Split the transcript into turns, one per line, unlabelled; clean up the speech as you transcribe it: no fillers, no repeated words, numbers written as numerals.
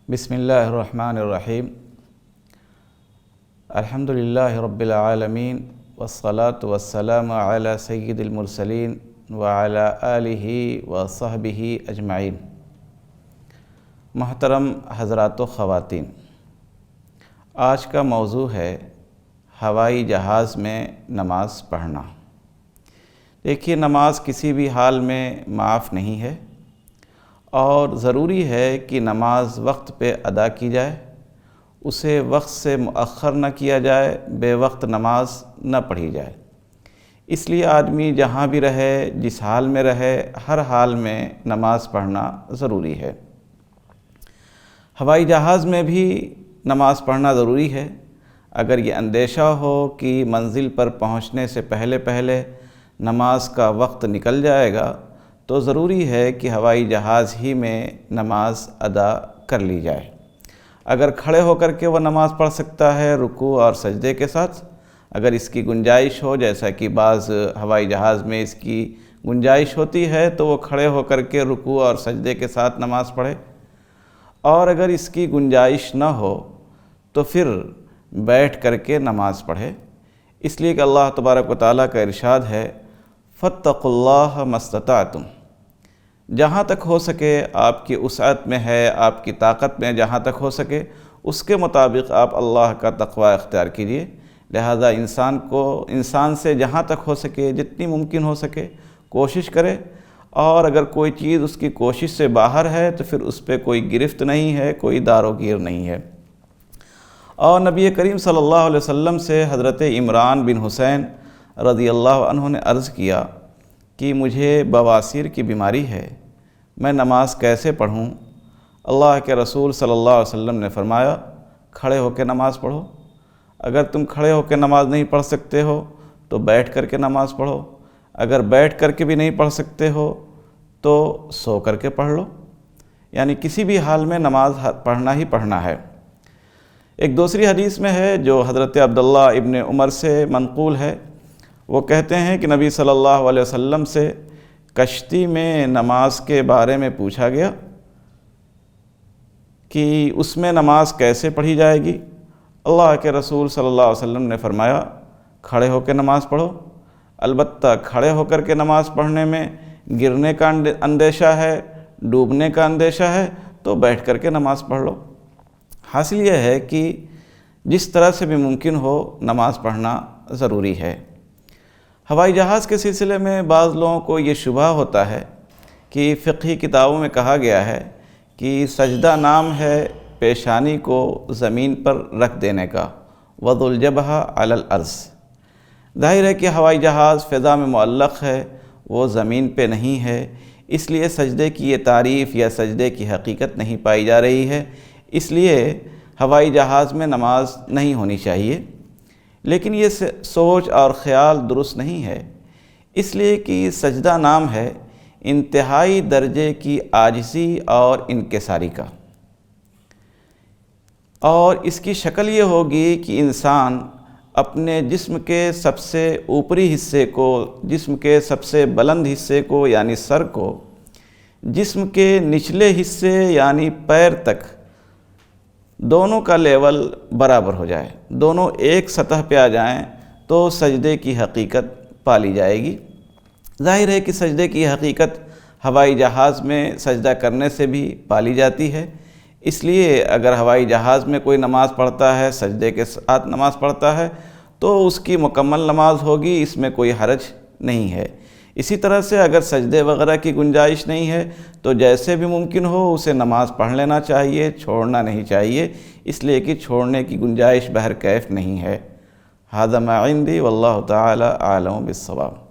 بسم اللہ الرحمن الرحیم الحمدللہ رب العالمین والصلاة والسلام علی سید المرسلین وعلی آلہ وصحبہ اجمعین۔ محترم حضرات و خواتین، آج کا موضوع ہے ہوائی جہاز میں نماز پڑھنا۔ دیکھیے، نماز کسی بھی حال میں معاف نہیں ہے اور ضروری ہے کہ نماز وقت پہ ادا کی جائے، اسے وقت سے مؤخر نہ کیا جائے، بے وقت نماز نہ پڑھی جائے۔ اس لیے آدمی جہاں بھی رہے، جس حال میں رہے، ہر حال میں نماز پڑھنا ضروری ہے۔ ہوائی جہاز میں بھی نماز پڑھنا ضروری ہے۔ اگر یہ اندیشہ ہو کہ منزل پر پہنچنے سے پہلے نماز کا وقت نکل جائے گا تو ضروری ہے کہ ہوائی جہاز ہی میں نماز ادا کر لی جائے۔ اگر کھڑے ہو کر کے وہ نماز پڑھ سکتا ہے رکوع اور سجدے کے ساتھ، اگر اس کی گنجائش ہو، جیسا کہ بعض ہوائی جہاز میں اس کی گنجائش ہوتی ہے، تو وہ کھڑے ہو کر کے رکوع اور سجدے کے ساتھ نماز پڑھے، اور اگر اس کی گنجائش نہ ہو تو پھر بیٹھ کر کے نماز پڑھے۔ اس لیے کہ اللہ تبارک و تعالیٰ کا ارشاد ہے، فَاتَّقُوا اللَّهَ مَا اسْتَطَعْتُمْ۔ جہاں تک ہو سکے، آپ کی وسعت میں ہے، آپ کی طاقت میں جہاں تک ہو سکے، اس کے مطابق آپ اللہ کا تقوی اختیار کیجئے۔ لہذا انسان سے جہاں تک ہو سکے، جتنی ممکن ہو سکے کوشش کرے، اور اگر کوئی چیز اس کی کوشش سے باہر ہے تو پھر اس پہ کوئی گرفت نہیں ہے، کوئی دار و گیر نہیں ہے۔ اور نبی کریم صلی اللہ علیہ وسلم سے حضرت عمران بن حسین رضی اللہ عنہ نے عرض کیا کہ مجھے بواسیر کی بیماری ہے، میں نماز کیسے پڑھوں؟ اللہ کے رسول صلی اللہ علیہ وسلم نے فرمایا، کھڑے ہو کے نماز پڑھو۔ اگر تم کھڑے ہو کے نماز نہیں پڑھ سکتے ہو تو بیٹھ کر کے نماز پڑھو، اگر بیٹھ کر کے بھی نہیں پڑھ سکتے ہو تو سو کر کے پڑھ لو۔ یعنی کسی بھی حال میں نماز پڑھنا ہی پڑھنا ہے۔ ایک دوسری حدیث میں ہے جو حضرت عبداللہ ابن عمر سے منقول ہے، وہ کہتے ہیں کہ نبی صلی اللہ علیہ وسلم سے کشتی میں نماز کے بارے میں پوچھا گیا کہ اس میں نماز کیسے پڑھی جائے گی؟ اللہ کے رسول صلی اللہ علیہ وسلم نے فرمایا، کھڑے ہو کے نماز پڑھو۔ البتہ کھڑے ہو کر کے نماز پڑھنے میں گرنے کا اندیشہ ہے، ڈوبنے کا اندیشہ ہے تو بیٹھ کر کے نماز پڑھ لو۔ حاصل یہ ہے کہ جس طرح سے بھی ممکن ہو نماز پڑھنا ضروری ہے۔ ہوائی جہاز کے سلسلے میں بعض لوگوں کو یہ شبہ ہوتا ہے کہ فقہی کتابوں میں کہا گیا ہے کہ سجدہ نام ہے پیشانی کو زمین پر رکھ دینے کا، وضع الجبہہ علی الارض۔ ظاہر ہے کہ ہوائی جہاز فضا میں معلق ہے، وہ زمین پہ نہیں ہے، اس لیے سجدے کی یہ تعریف یا سجدے کی حقیقت نہیں پائی جا رہی ہے، اس لیے ہوائی جہاز میں نماز نہیں ہونی چاہیے۔ لیکن یہ سوچ اور خیال درست نہیں ہے، اس لیے کہ سجدہ نام ہے انتہائی درجے کی عاجزی اور انکساری کا، اور اس کی شکل یہ ہوگی کہ انسان اپنے جسم کے سب سے اوپری حصے کو، جسم کے سب سے بلند حصے کو یعنی سر کو، جسم کے نچلے حصے یعنی پیر تک، دونوں کا لیول برابر ہو جائے، دونوں ایک سطح پہ آ جائیں تو سجدے کی حقیقت پالی جائے گی۔ ظاہر ہے کہ سجدے کی حقیقت ہوائی جہاز میں سجدہ کرنے سے بھی پالی جاتی ہے، اس لیے اگر ہوائی جہاز میں کوئی نماز پڑھتا ہے، سجدے کے ساتھ نماز پڑھتا ہے تو اس کی مکمل نماز ہوگی، اس میں کوئی حرج نہیں ہے۔ اسی طرح سے اگر سجدے وغیرہ کی گنجائش نہیں ہے تو جیسے بھی ممکن ہو اسے نماز پڑھ لینا چاہیے، چھوڑنا نہیں چاہیے، اس لیے کہ چھوڑنے کی گنجائش بہرکیف نہیں ہے۔ ھذا ما عندی واللہ تعالی اعلم بالصواب۔